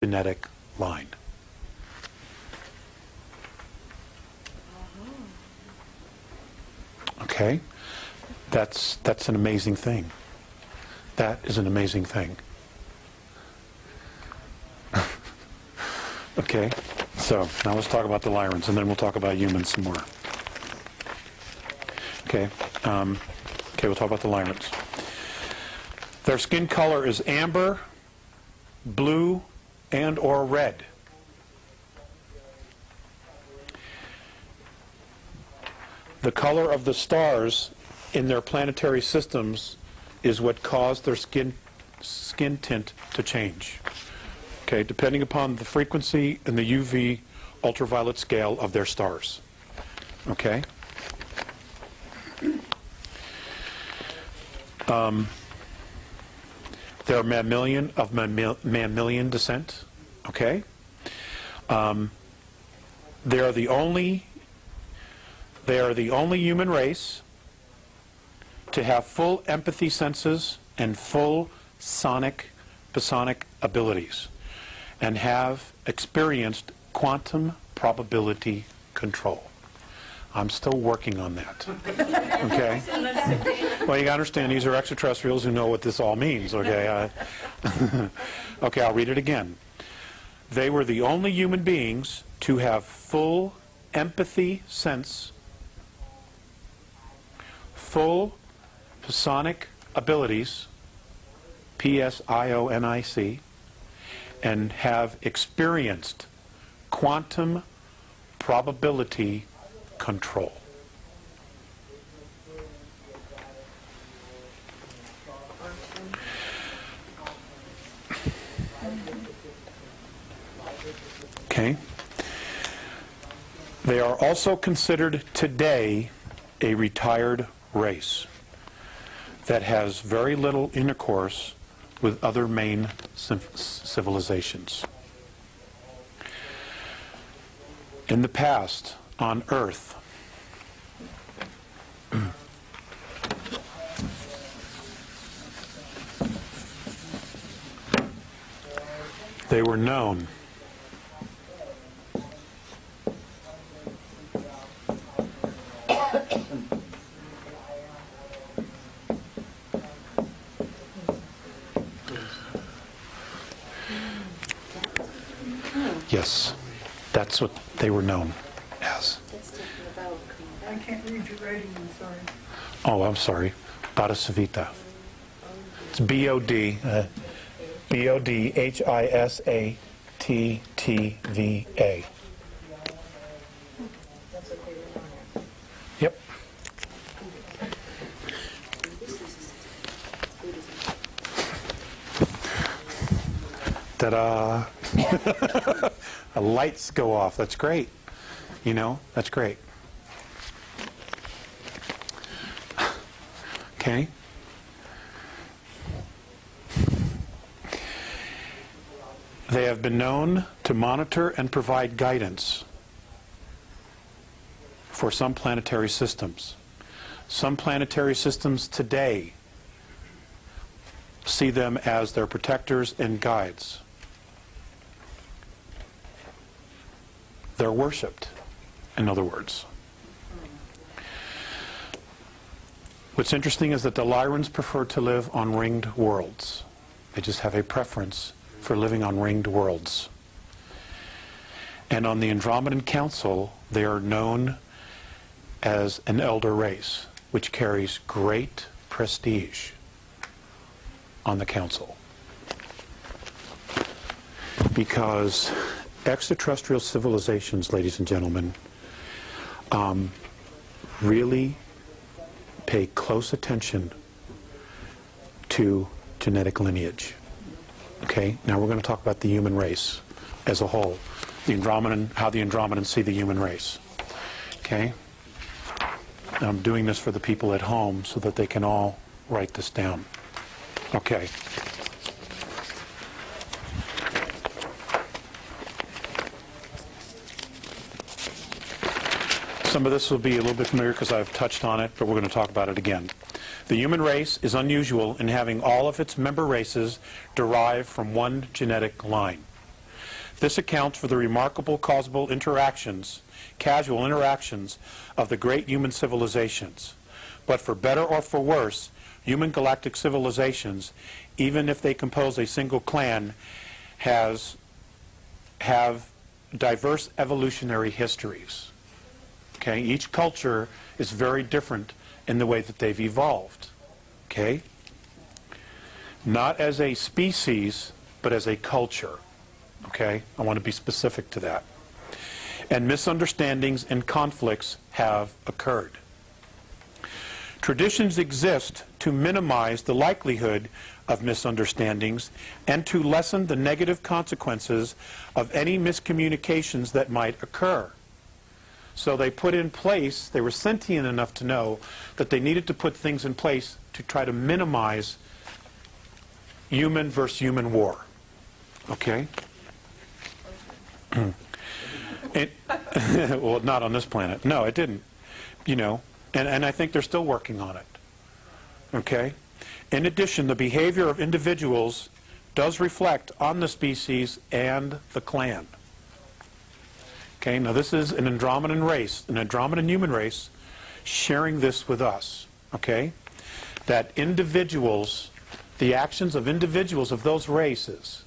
genetic line. Okay? That's an amazing thing. That is an amazing thing. Okay? So, now let's talk about the Lyrans, and then we'll talk about humans some more. Okay? We'll talk about the Lyrans. Their skin color is amber, blue, and or red. The color of the stars in their planetary systems is what caused their skin tint to change. Okay, depending upon the frequency and the UV ultraviolet scale of their stars. Okay? They're mammalian of mammalian descent. Okay? They are the only human race to have full empathy senses and full psionic abilities, and have experienced quantum probability control. I'm still working on that. Okay? Well, you got to understand, these are extraterrestrials who know what this all means. Okay? Okay, I'll read it again. They were the only human beings to have full empathy sense, full psionic abilities, psionic, and have experienced quantum probability control. Okay. They are also considered today a retired race that has very little intercourse with other main civilizations. In the past, on Earth, they were known Yes, that's what they were known as. I can't read your writing, I'm sorry. Oh, I'm sorry. Bodhisattva. It's B-O-D, B-O-D-H-I-S-A-T-T-V-A. Yep. Ta-da! Lights go off. That's great. You know, that's great. Okay? They have been known to monitor and provide guidance for some planetary systems. Some planetary systems today see them as their protectors and guides. They're worshipped, in other words. What's interesting is that the Lyrans prefer to live on ringed worlds. They just have a preference for living on ringed worlds. And on the Andromedan Council, they are known as an elder race, which carries great prestige on the Council. Because extraterrestrial civilizations, ladies and gentlemen, really pay close attention to genetic lineage. Okay, now we're going to talk about the human race as a whole. The Andromedan, how the Andromedans see the human race. Okay? And I'm doing this for the people at home so that they can all write this down. Okay. Some of this will be a little bit familiar because I've touched on it, but we're going to talk about it again. The human race is unusual in having all of its member races derived from one genetic line. This accounts for the remarkable casual interactions of the great human civilizations. But for better or for worse, human galactic civilizations, even if they compose a single clan, have diverse evolutionary histories. Okay? Each culture is very different in the way that they've evolved. Okay? Not as a species, but as a culture. Okay? I want to be specific to that. And misunderstandings and conflicts have occurred. Traditions exist to minimize the likelihood of misunderstandings and to lessen the negative consequences of any miscommunications that might occur. So they put in place, they were sentient enough to know that they needed to put things in place to try to minimize human versus human war. Okay? Well, not on this planet. No, it didn't. You know, and I think they're still working on it. Okay? In addition, the behavior of individuals does reflect on the species and the clan. Okay, now this is an Andromedan race, an Andromedan human race, sharing this with us. Okay? That individuals, the actions of individuals of those races,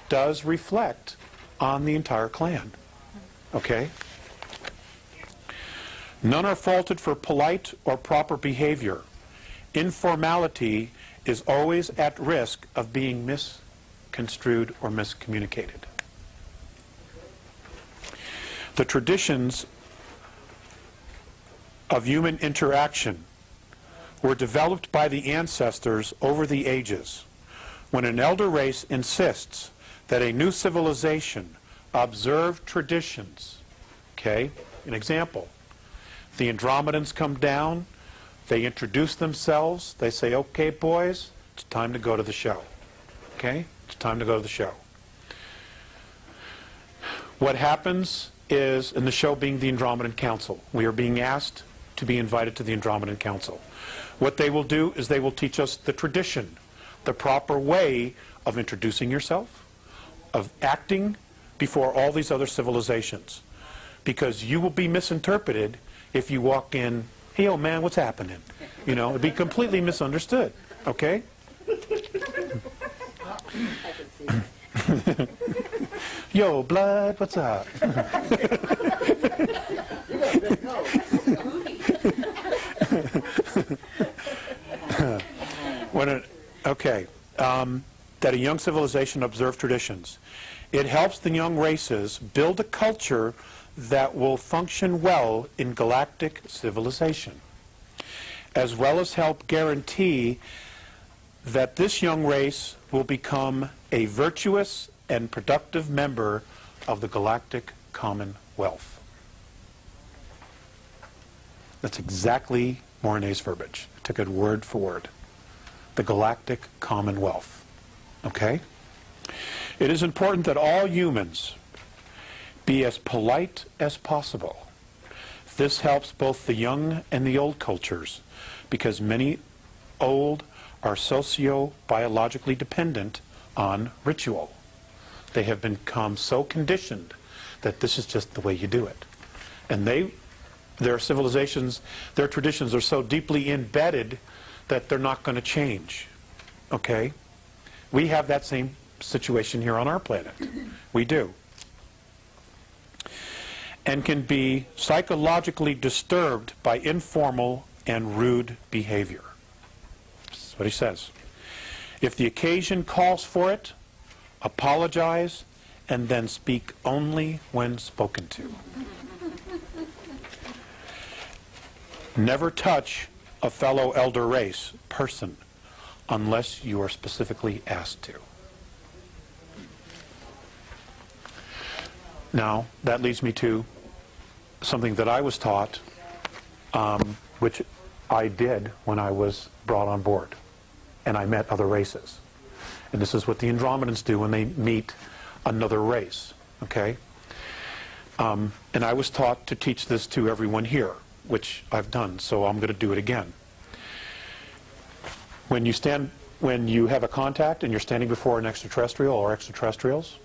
does reflect on the entire clan. Okay? None are faulted for polite or proper behavior. Informality is always at risk of being misconstrued or miscommunicated. The traditions of human interaction were developed by the ancestors over the ages. When an elder race insists that a new civilization observe traditions, okay, an example, the Andromedans come down, they introduce themselves, they say, okay boys, it's time to go to the show. Okay? It's time to go to the show. What happens is, in the show being the Andromedan Council, we are being asked to be invited to the Andromedan Council. What they will do is they will teach us the tradition, the proper way of introducing yourself, of acting before all these other civilizations. Because you will be misinterpreted if you walk in, hey, old man, what's happening? You know, it'd be completely misunderstood. Okay? Yo, blood, what's up? That a young civilization observe traditions. It helps the young races build a culture that will function well in galactic civilization, as well as help guarantee that this young race will become a virtuous and productive member of the galactic commonwealth. That's exactly Mornay's verbiage. I took it word for word. The galactic commonwealth. Okay? It is important that all humans be as polite as possible. This helps both the young and the old cultures, because many old are socio-biologically dependent on ritual. They have become so conditioned that this is just the way you do it. And their civilizations, their traditions are so deeply embedded that they're not going to change. Okay? We have that same situation here on our planet. We do. And can be psychologically disturbed by informal and rude behavior. That's what he says. If the occasion calls for it, apologize, and then speak only when spoken to. Never touch a fellow elder race person unless you are specifically asked to. Now, that leads me to something that I was taught, which I did when I was brought on board, and I met other races. And this is what the Andromedans do when they meet another race, okay? And I was taught to teach this to everyone here, which I've done, so I'm going to do it again. When you have a contact and you're standing before an extraterrestrial or extraterrestrials,